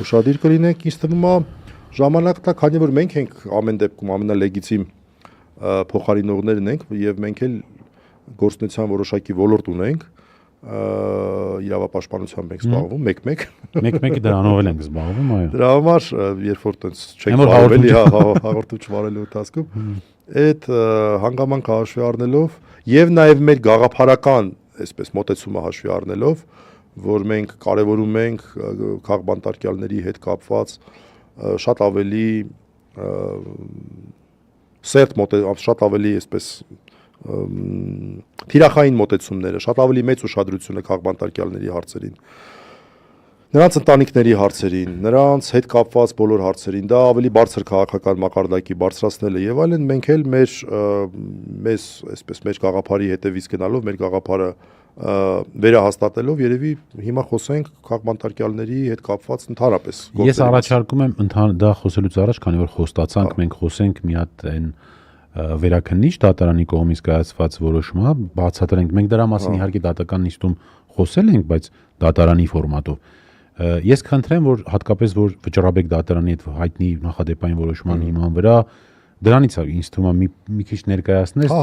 ուշադիր կլինենք, ինձ թվում է ժամանակն է, քանի որ մենք ենք ամեն դեպքում ամենալեգիտիմ փոխարինողներն ենք եւ մենք էլ գործունեության որոշակի ոլորտ ունենք, իրավապաշտպանությամբ ենք զբաղվում, մեկ-մեկ դրանով էլ ենք զբաղվում, այո։ Դրա համար երբ որ տենց չենք զբաղվել հաղորդում չվարելու ընթացքում, այդ հանգամանքը հաշվի առնելով եւ նաեւ մեր գաղափարական, այսպես մոտեցումը հաշվի առնելով, որ մենք կարևորում ենք քաղբանտարկյալների հետ կապված շատ ավելի շատ ավելի այսպես թիրախային մոտեցումները, շատ ավելի մեծ ուշադրությունը քաղբանտարկյալների հարցերին, նրանց ընտանիքների հարցերին, նրանց հետ կապված բոլոր հարցերին, դա ավելի բարձր քաղաքական մակարդակի բարձրացնելը եւ այլն, մենք էլ մեր գաղափարի հետևից գնալով, մեր գաղափարը վերահաստատելով երևի հիմա խոսենք քաղբանտարկյալների հետ կապված ընդհանրապես գործերից։ Ես առաջարկում եմ դա խոսելուց առաջ, քանի որ խոստացանք, մենք խոսենք մի հատ այն վերաքննիչ դատարանի կողմից կայացված որոշումը, բացատրենք, մենք դրա մասին իհարկե դատական նիստում խոսել ենք, բայց դատարանի ֆորմատով։ Ես խնդրեմ, որ հատկապես որ Վճռաբեկ դատարանի այդ հայտնի նախադեպային որոշման հիման վրա դրանից է ինձ թվում է մի քիչ ներկայացնես։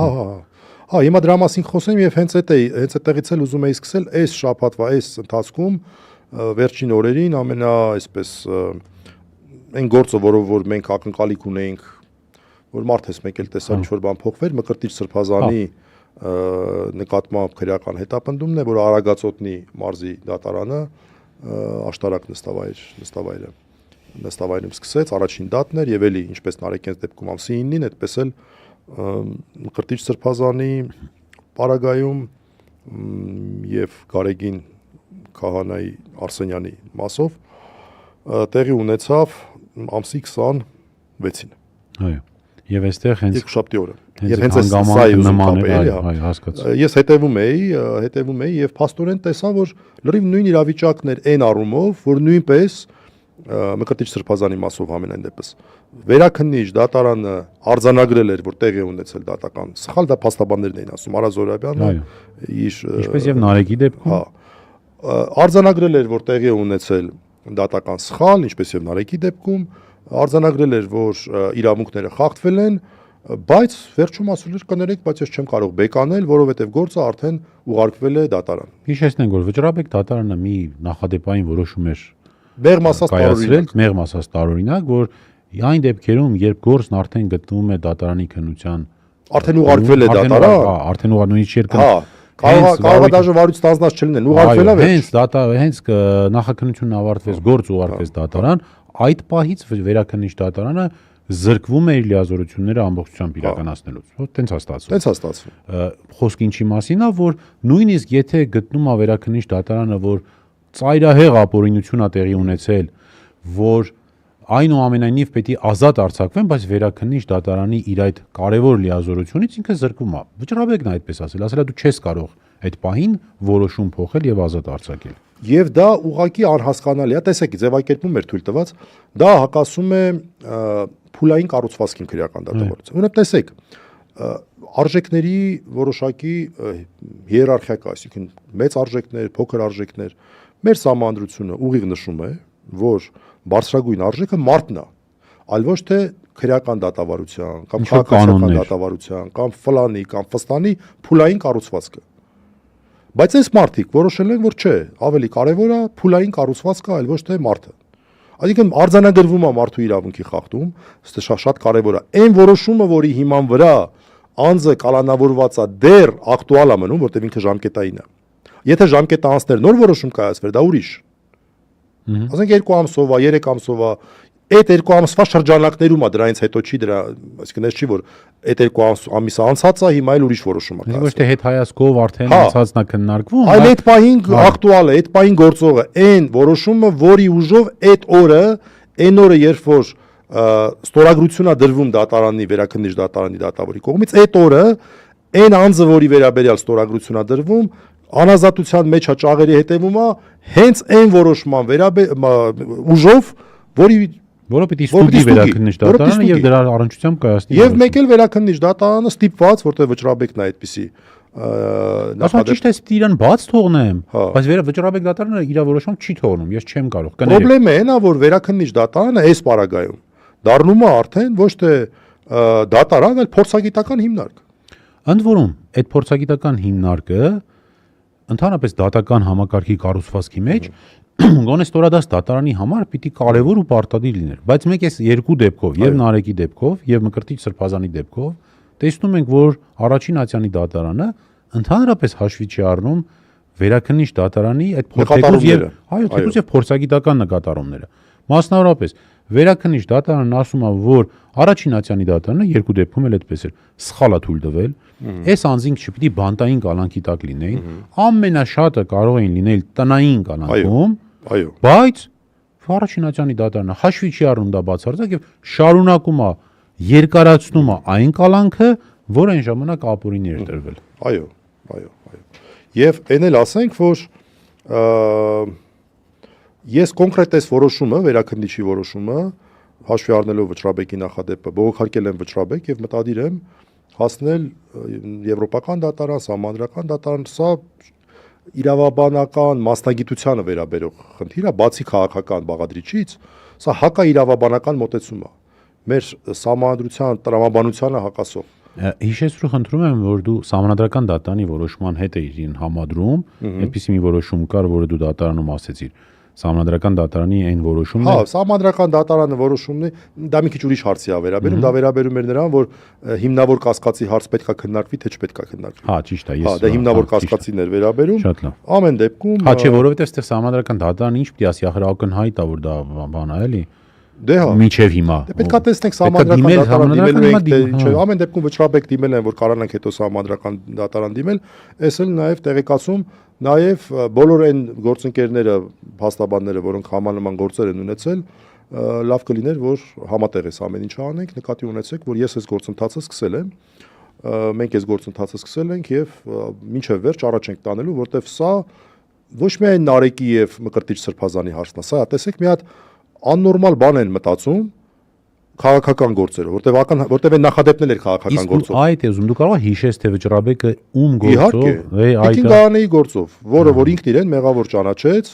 Հիմա դրա մասին խոսեմ եւ հենց այդտեղից էլ ուզում եի սկսել այս շաբաթվա այս ընթացքում վերջին օրերին այսպես այն գործը, որով որ մենք ակնկալիք ունեինք, որ մարդ ես մեկ էլ տեսար ինչ-որ բան փոխվեր, Մկրտիչ Սրբազանի նկատմամբ քրեական հետապնդումն է, որ Արագածոտնի մարզի դատարանը աշտարակ նստավայրում սկսեց, առաջին դատն էր եւ էլի ինչպես Նարեկենց դեպքում ամսի 9-ին, այդպես էլ Մկրտիչ Սրբազանի պարագայում եւ Գարեգին Քահանայի Արսենյանի մասով տեղի ունեցավ ամսի 26-ին։ Այո։ Եվ այստեղ հենց երկուշաբթի օրը։ Եվ հենց սա է նման էր, հասկացա։ Ես հետևում էի եւ փաստորեն տեսա, որ լրիվ նույն իրավիճակն էր այն առումով, որ նույնպես Մկրտիչ Սրբազանի մասով ամենայն դեպս վերաքննիչ դատարանը արձանագրել էր, որ տեղի ունեցել դատական սխալ, դա փաստաբաններն էին ասում, Արա Զորաբյանը ինչպես եւ Նարեկի դեպքում արձանագրել էր, որ տեղի ունեցել դատական սխալ, ինչպես եւ Նարեկի դեպքում արձանագրել էր, որ իրավունքները խախտվել են, բայց վերջում ասել էր կներեք, բայց ես չեմ կարող բեկանել, որովհետեւ գործը արդեն ուղարկվել է դատարան։ Հիշեցնենք, որ Վճռաբեկ դատարանը մի նախադեպային որոշում էր մեղմ ասած տարօրինակ, որ այն դեպքերում, երբ գործն արդեն գտնվում է դատարանի քննության, արդեն ուղարկվել է դատարան, արդեն նույնիսկ երկրորդ կարող է դաժե վարույց ստանձնած չլինել, ուղարկվել է հենց նախաքննությունն ավարտվեց, գործ ուղարկվեց դատարան, այդ պահից վերաքննիչ դատարանը զրկվում է իր լիազորությունները ամբողջությամբ իրականացնելուց։ Տենց է ստացվում։ Խոսքը ինչի մասին է, որ նույնիսկ եթե գտնում է վերաքննիչ դատարանը, որ ծայրահեղ ապօրինություն է տեղի ունեցել, որ այնուամենայնիվ պետք է ազատ արձակվեն, բայց վերաքննիչ դատարանի իր այդ կարևոր լիազորությունից ինքը զրկվում է։ Վճռաբեկն է այդպես ասել դու չես կարող այդ պահին որոշում փոխել եւ ազատ արձակել։ Եվ դա ուղղակի անհասկանալի է, տեսեք, ձևակերպում էր թույլ տված, դա հակասում է փուլային կառուցվածքին քրեական դատավարության։ Օրինակ տեսեք, արժեքների որոշակի հիերարխիա կա, այսինքն մեծ արժեքներ, փոքր արժեքներ, մեր սահմանադրությունը ուղիղ նշում է, որ բարձրագույն արժեքը մարդն է, այլ ոչ թե քրեական դատավարության կամ քաղաքացիական դատավարության կամ ֆլանի կամ ֆստանի փուլային կառուցվածքը։ Բայց այս մարդիկ որոշել են, որ չէ, ավելի կարևոր է փուլային կառուցվածքը, այլ ոչ թե մարդը։ Այսինքն արձանագրվում է մարդու իրավունքի խախտում, շատ կարևոր է։ Այն որոշումը, որի հիման վրա անձը կալանավորված է, դեռ ակտուալ է մնում, որտեղ ինքը ժամկետային է։ Եթե ժամկետը անցներ նոր որոշում կայացվեր, դա ուրիշ։ Ասենք 2 ամսով, 3 ամսով, այդ 2 ամսվա շրջանակներում է, դրանից հետո չի դրա, այսինքն ես չի որ այդ 2 ամիսը անցած է, հիմա էլ ուրիշ որոշում է կայացել։ Ոչ թե հետ հայացքով արդեն անցածն է քննարկվում, այլ այդ պահին ակտուալ է, այդ պահին գործողը, այն որոշումը, որի ուժով այդ օրը, այն օրը, երբ որ ստորագրություն է դրվում դատարանի, վերաքննիչ դատարանի դատավորի կողմից, այդ օրը այն անձը, որի վերաբերյալ ստորագրություն է դրվում, անազատության մեջ է ճաղերի հետևում է հենց այն որոշման ուժով, որը պիտի ստուգի վերաքննիչ դատարանը եւ դրա առնչությամբ կայացնի։ Եվ մեկ էլ վերաքննիչ դատարանը ստիպված, որտեղ Վճռաբեկն է այդպիսի Ասա ճիշտ է, իրան բաց թողնեմ, Հա։ բայց վճռաբեկ դատարանը իր որոշում չի թողնում, ես չեմ կարող։ Կներեք։ Պրոբլեմը այն է, որ վերաքննիչ դատարանը այս պարագայում դառնում է արդեն ոչ թե դատարան, այլ փորձագիտական հիմնարկ։ Ընդ որում, այդ փորձագիտական հիմնարկը ընդհանրապես դատական համակարգի կառուցվածքի մեջ գոնե ստորադաս դատարանի համար պիտի կարևոր ու պարտադիր լիներ, բայց մենք այս երկու դեպքով, եւ Նարեկի դեպքով, եւ Մկրտիչ Սրբազանի դեպքով տեսնում ենք, որ առաջին ատյանի դատարանը ընդհանրապես հաշվի չի առնում վերաքննիչ դատարանի այդ փորձեկուց եւ թեկուզ եւ փորձագիտական նկատառումները։ Մասնավորապես վերաքննիչ դատարանն ասում է, որ առաջին ատյանի դատարանը երկու դեպքում էլ այդպես էր, սխալ է թույլ տվել, այս անձինք չպիտի բանտային կալանքի տակ լինեին, ամենաշատը կարող էին լինել տնային կալանքում, բայց առաջին ատյանի դատարանը հաշվի չի առնում դա բացարձակ եւ շարունակում է երկարացնում է այն կալանքը, որ այն ժամանակ ապօրինի էր տրվել։ Այո։ Եվ այն էլ ասենք, որ ես կոնկրետ այս որոշումը, վերաքննիչի որոշումը, հաշվի առնելով վճռաբեկի նախադեպը, բողոքարկել եմ վճռաբեկ եւ մտադիր եմ հասնել եվրոպական դատարան, սահմանադրական դատարան, սա իրավաբանական մասնագիտությանը վերաբերող խնդիր է, բացի քաղաքական բաղադրիչից, սա հակաիրավաբանական մոտեցում է։ Մեր սահմանադրության տրամաբանությանը հակասող։ Հիշեցրու խնդրում եմ, որ դու սահմանադրական դատարանի որոշման հետ էիր համադրում, այդպիսի մի որոշում կար, որը դու դատարանում ասեցիր։ Սահմանադրական դատարանի այն որոշումն է։ Հա, սահմանադրական դատարանը որոշումն է, դա մի քիչ ուրիշ հարցի է վերաբերում, դա վերաբերում էր նրան, որ հիմնավոր կասկածի հարց պետքա քննարկվի, թե չպետքա քննարկվի։ Հա, ճիշտ է, ես։ Հա, դա հիմնավոր կասկածին էր վերաբերում։ Շատ լավ։ Ամեն դեպքում Հա, չէ, որովհետև այստեղ սահմանադրական դատարանը ինչ պիտի ասի, ախր ակնհայտ է, որ դա բան է, էլի։ Դե հա։ Միջև հիմա։ Դե պետքա տեսնենք սահմանադրական դատարան դիմելու ենք, թե ինչ, ամեն դեպքում վճռաբեկ դիմել են, որ կարողանանք հետո սահմանադրական դատարան դիմել, այս էլ նաև տեղեկացում, նաև բոլոր այն գործընկերները, փաստաբանները, որոնք համանման գործեր են ունեցել, լավ կլիներ, որ համատեղ էս ամեն ինչը անենք, նկատի ունեցեք, որ ես այս գործընթացը սկսել եմ, մենք այս գործընթացը սկսել ենք եւ մինչեւ վերջ առաջ ենք տանելու, որտեվ սա ոչ միայն Նարեկի եւ Մկրտիչ Սրբազանի հարցն է, սա տեսեք մի հատ աննորմալ բան են մտածում քաղաքական գործերը, որտեվ այն նախադեպն էլ էր քաղաքական գործով։ Այդ է ուզում, դու կարող ես հիշես, թե վճռաբեկը ում գործով, Տիկին Գայանեի գործով, որ ինքն իրեն մեղավոր ճանաչեց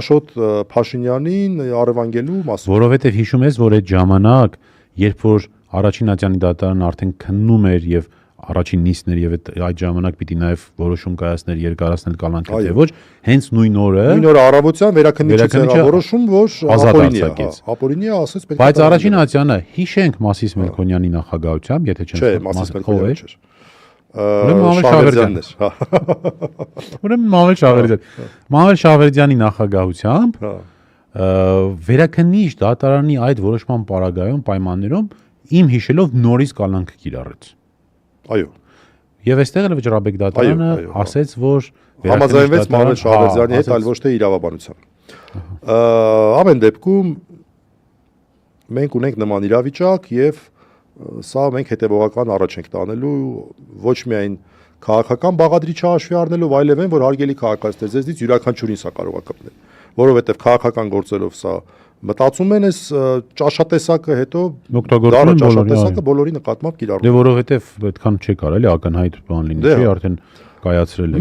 Աշոտ Փաշինյանին առևանգելու մասով։ Որովհետև հիշում ես, որ այդ ժամանակ, երբ որ առաջին ատյանի դատարանը արդեն քննում էր եւ առաջին նիստներ եւ այդ ժամանակ պիտի նաեւ որոշում կայացներ երկարացնել կալանքը թե ոչ, հենց նույն օրը առավոտյան վերաքննիչը որոշում, որ ապօրինի է, ասեց պետք է։ Բայց առաջին ատյանը հիշենք Մասիս Մելքոնյանի նախագահությամբ, եթե չեմ սխալվում, Մասիս Մելքոնյանը չէր։ Ուրեմն Մամել Շավերդյանի նախագահությամբ վերաքննիչ դատարանի այդ որոշման պարագայում պայմաններում իմ հիշելով նորից կալանքը կիրառեց։ Այո։ Եվ այստեղ էլ վճռաբեկ դատարանը ասեց, որ համաձայնվեց Մամել Շավերդյանի հետ, այլ ոչ թե իրավաբանության։ Ամեն դեպքում մենք ունենք նման իրավիճակ եւ սա մենք հետեւողական առաջ ենք տանելու ոչ միայն քաղաքական բաղադրիչը հաշվի առնելով, այլև այն, որ հարգելի քաղաքացիներ, ձեզնից յուրաքանչյուրին սա կարող է կպնել, որովհետեւ քաղաքական գործերով սա մտածում են այս ճաշատեսակը հետո օգտագործում ճաշատեսակը բոլորի նկատմամբ կիրառում։ Դե որովհետեւ այդքան չի կարելի ակնհայտ բան լինի, չի արդեն կայացրել է։